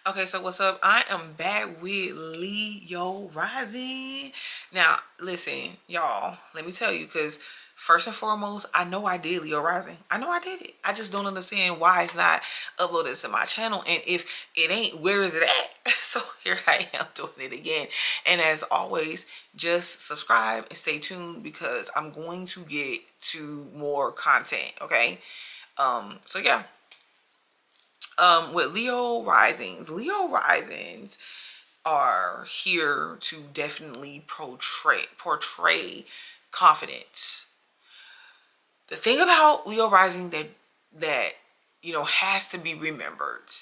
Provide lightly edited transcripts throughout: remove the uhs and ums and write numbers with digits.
Okay, so what's up? I am back with Leo Rising. Now, listen, y'all, let me tell you, because first and foremost, I know I did Leo Rising. I know I did it. I just don't understand why it's not uploaded to my channel. And if it ain't, where is it at? So here I am doing it again. And as always, just subscribe and stay tuned because I'm going to get to more content, okay? So yeah. With Leo risings are here to definitely portray confidence. The thing about Leo rising that has to be remembered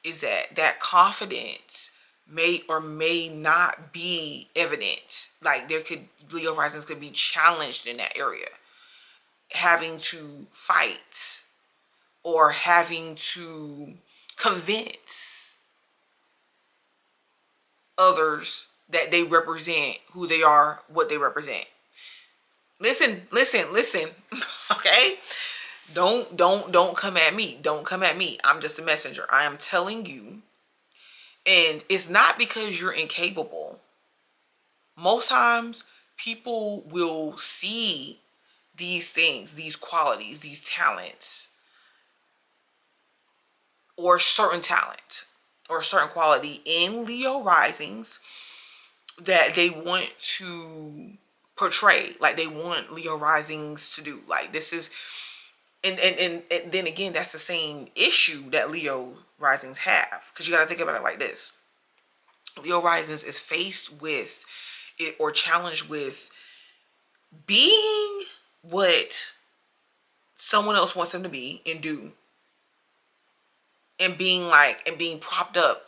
is that confidence may or may not be evident. Like Leo risings could be challenged in that area, having to fight or having to convince others that they represent who they are, what they represent. Listen. Okay? Don't come at me. Don't come at me. I'm just a messenger. I am telling you. And it's not because you're incapable. Most times people will see these things, these qualities, these talents, or certain talent or a certain quality in Leo risings that they want to portray, like they want Leo risings to do. Like this is, and then again, that's the same issue that Leo risings have, because you got to think about it like this. Leo risings is faced with it or challenged with being what someone else wants them to be and do, and being propped up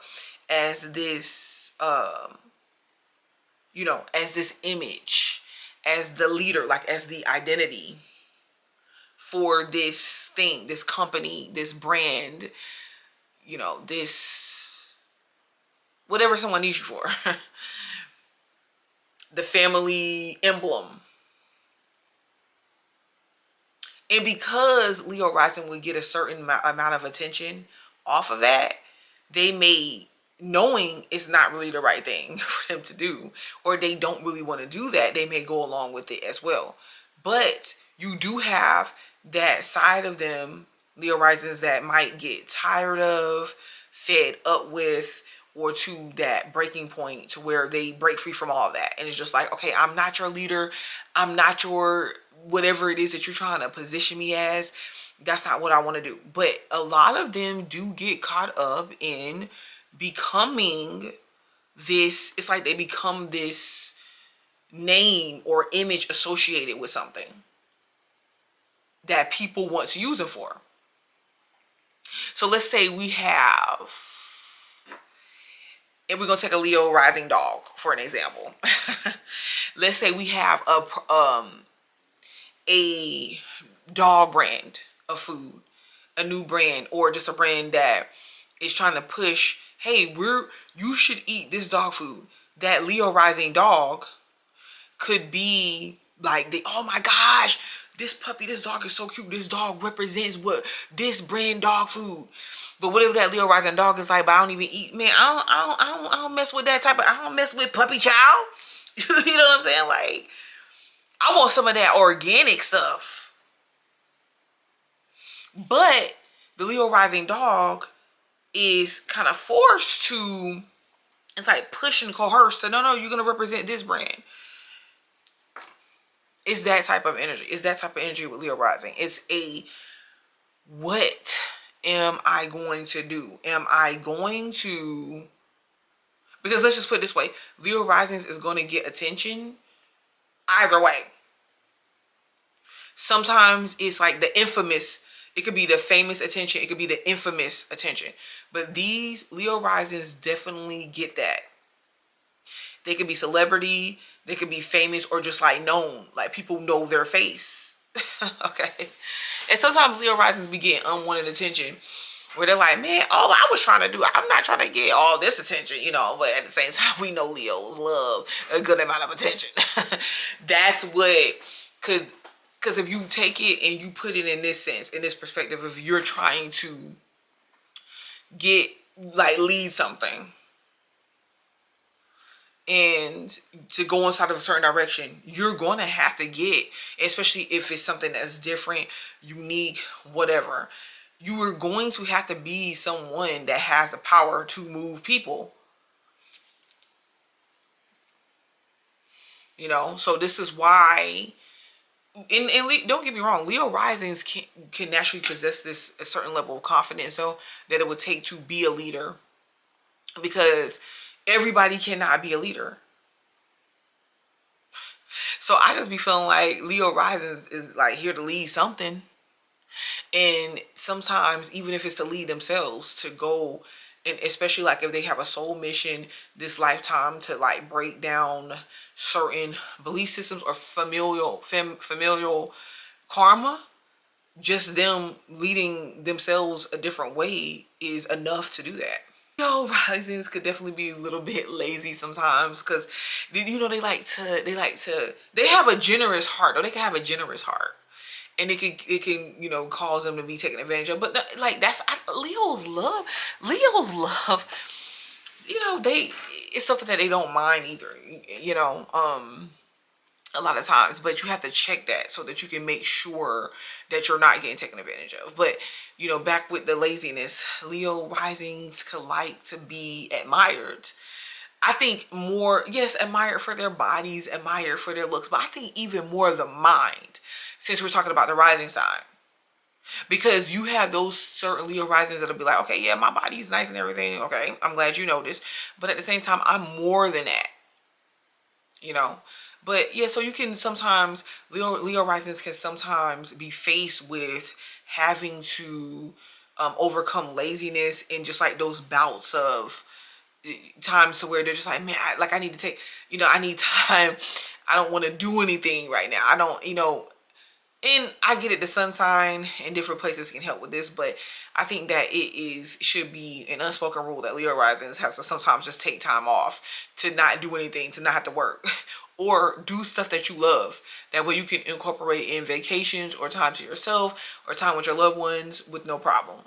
as this as this image, as the leader, like as the identity for this thing, this company, this brand, this whatever someone needs you for. The family emblem. And because Leo rising would get a certain amount of attention off of that, they may, knowing it's not really the right thing for them to do, or they don't really want to do that, they may go along with it as well. But you do have that side of them, Leo risings, that might get tired of, fed up with, or to that breaking point to where they break free from all of that. And it's just like, okay, I'm not your leader. I'm not your whatever it is that you're trying to position me as. That's not what I want to do. But a lot of them do get caught up in becoming this. It's like they become this name or image associated with something that people want to use them for. So let's say we have, and we're going to take a Leo rising dog for an example. Let's say we have a dog brand of food, a new brand, or just a brand that is trying to push, hey, you should eat this dog food. That Leo rising dog could be like, oh my gosh, this puppy, this dog is so cute. This dog represents what this brand dog food. But whatever that Leo rising dog is like, but I don't even eat, man, I don't mess with that type of, I don't mess with puppy chow. You know what I'm saying? Like, I want some of that organic stuff. But the Leo rising dog is kind of forced to, it's like push and coerce to, no, you're going to represent this brand. It's that type of energy. It's that type of energy with Leo rising. It's a, what am I going to do? Am I going to, because let's just put it this way, Leo risings is going to get attention either way. Sometimes it's like the infamous, it could be the famous attention, it could be the infamous attention. But these Leo risings definitely get that. They could be celebrity, they could be famous, or just like known, like people know their face. Okay. And sometimes Leo risings be getting unwanted attention where they're like, man, all I was trying to do, I'm not trying to get all this attention, but at the same time, we know Leos love a good amount of attention. That's what could, because if you take it and you put it in this sense, in this perspective, if you're trying to get like lead something and to go inside of a certain direction, you're going to have to get, especially if it's something that's different, unique, whatever, you are going to have to be someone that has the power to move people, you know. So this is why, and don't get me wrong, Leo risings can naturally possess this a certain level of confidence, though, that it would take to be a leader, because everybody cannot be a leader. So I just be feeling like Leo risings is like here to lead something. And sometimes, even if it's to lead themselves, to go, and especially like if they have a soul mission this lifetime to like break down certain belief systems or familial karma, just them leading themselves a different way is enough to do that. Yo, risings could definitely be a little bit lazy sometimes, because you know they have a generous heart, or they can have a generous heart, and it can you know cause them to be taken advantage of. But like that's Leo's love, you know, it's something that they don't mind either, you know, a lot of times. But you have to check that so that you can make sure that you're not getting taken advantage of. But you know, back with the laziness, Leo risings could like to be admired. I think more, yes, admired for their bodies, admired for their looks, but I think even more the mind, since we're talking about the rising sign. Because you have those certain Leo risings that'll be like, okay, yeah, my body's nice and everything. Okay, I'm glad you noticed. But at the same time, I'm more than that, you know. But yeah, so you can sometimes, Leo risings can sometimes be faced with having to overcome laziness and just like those bouts of times to where they're just like, man, I need to take, you know, I need time. I don't want to do anything right now. I don't, you know, and I get it, the sun sign and different places can help with this, but I think that should be an unspoken rule that Leo risings has to sometimes just take time off, to not do anything, to not have to work, or do stuff that you love. That way you can incorporate in vacations or time to yourself or time with your loved ones with no problem.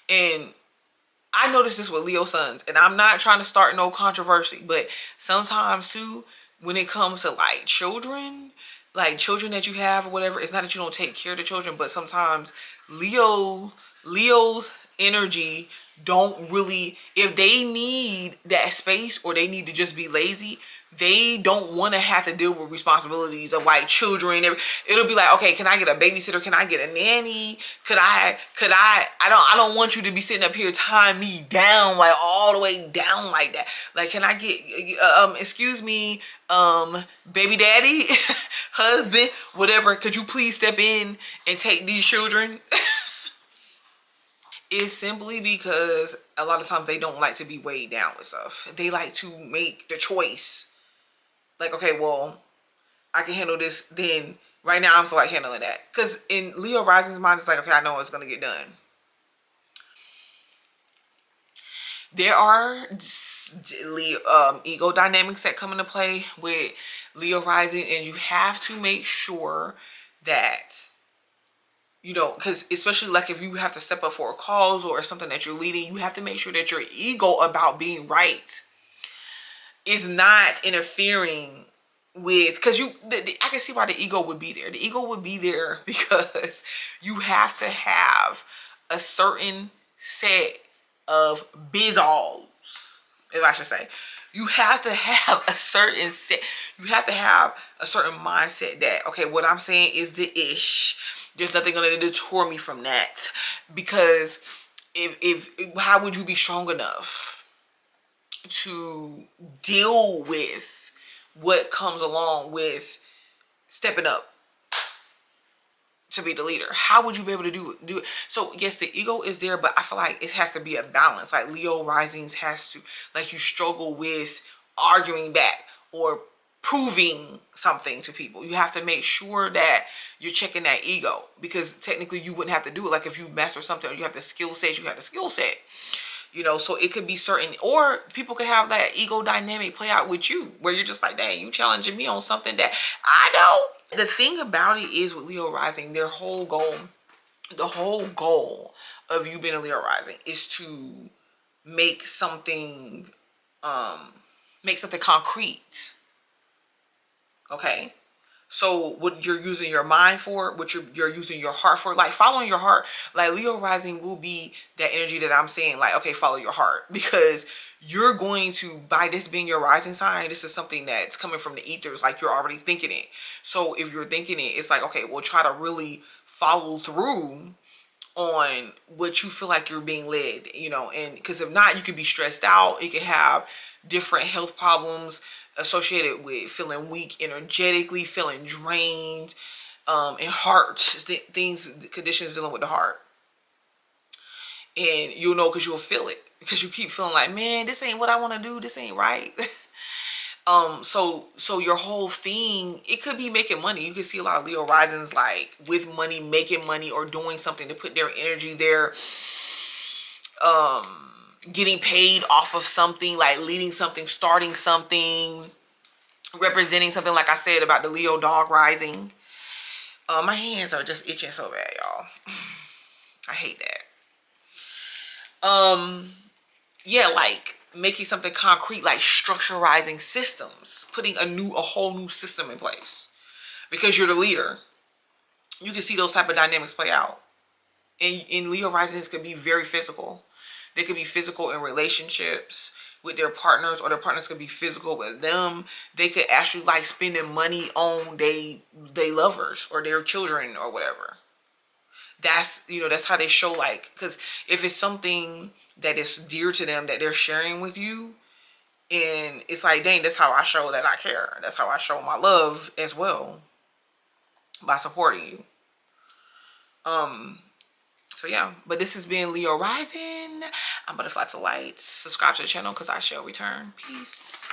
And I noticed this with Leo sons, and I'm not trying to start no controversy, but sometimes too, when it comes to like children that you have or whatever, it's not that you don't take care of the children, but sometimes Leo's energy don't really, if they need that space or they need to just be lazy, they don't want to have to deal with responsibilities of like children. It'll be like, okay, can I get a babysitter? Can I get a nanny? I don't want you to be sitting up here tying me down, like all the way down like that. Like, can I get, excuse me, baby daddy, husband, whatever, could you please step in and take these children? It's simply because a lot of times they don't like to be weighed down with stuff. They like to make the choice. Like, okay, well, I can handle this. Then right now I feel like handling that. Because in Leo rising's mind, it's like, okay, I know it's going to get done. There are ego dynamics that come into play with Leo rising, and you have to make sure that, you know, because especially like if you have to step up for a cause or something that you're leading, you have to make sure that your ego about being right is not interfering with, because I can see why the ego would be there. The ego would be there because you have to have a certain set of bizols, if I should say. You have to have a certain set. You have to have a certain mindset that, okay, what I'm saying is the ish. There's nothing going to deter me from that. Because if how would you be strong enough to deal with what comes along with stepping up to be the leader? How would you be able to do it? So yes, the ego is there, but I feel like it has to be a balance. Like Leo risings has to, like, you struggle with arguing back or proving something to people. You have to make sure that you're checking that ego, because technically you wouldn't have to do it. Like if you master something or you have the skill set, you have the skill set. You know, so it could be certain, or people could have that ego dynamic play out with you where you're just like, dang, you challenging me on something that I know. The thing about it is with Leo rising, the whole goal of you being a Leo rising is to make something concrete. Okay. So what you're using your mind for, what you're using your heart for, like following your heart, like Leo rising will be that energy that I'm saying, like, okay, follow your heart, because you're going to, by this being your rising sign, this is something that's coming from the ethers, like you're already thinking it. So if you're thinking it, it's like, okay, well, try to really follow through on what you feel like you're being led, and because if not, you could be stressed out. You could have different health problems associated with feeling weak energetically, feeling drained, and heart things, conditions dealing with the heart. And you'll know because you'll feel it, because you keep feeling like, man, this ain't what I want to do, this ain't right. So your whole thing, it could be making money. You can see a lot of Leo risings like with money, making money, or doing something to put their energy there, getting paid off of something, like leading something, starting something, representing something, like I said about the Leo dog rising. My hands are just itching so bad, y'all. I hate that. Yeah, like making something concrete, like structurizing systems, putting a whole new system in place, because you're the leader. You can see those type of dynamics play out. And in Leo risings could be very physical. They could be physical in relationships with their partners, or their partners could be physical with them. They could actually like spending money on they lovers or their children or whatever. That's that's how they show, like, because if it's something that is dear to them that they're sharing with you, and it's like, dang, that's how I show that I care. That's how I show my love as well, by supporting you. So yeah, but this has been Leo rising. I'm Butterfly to Light. Subscribe to the channel because I shall return. Peace.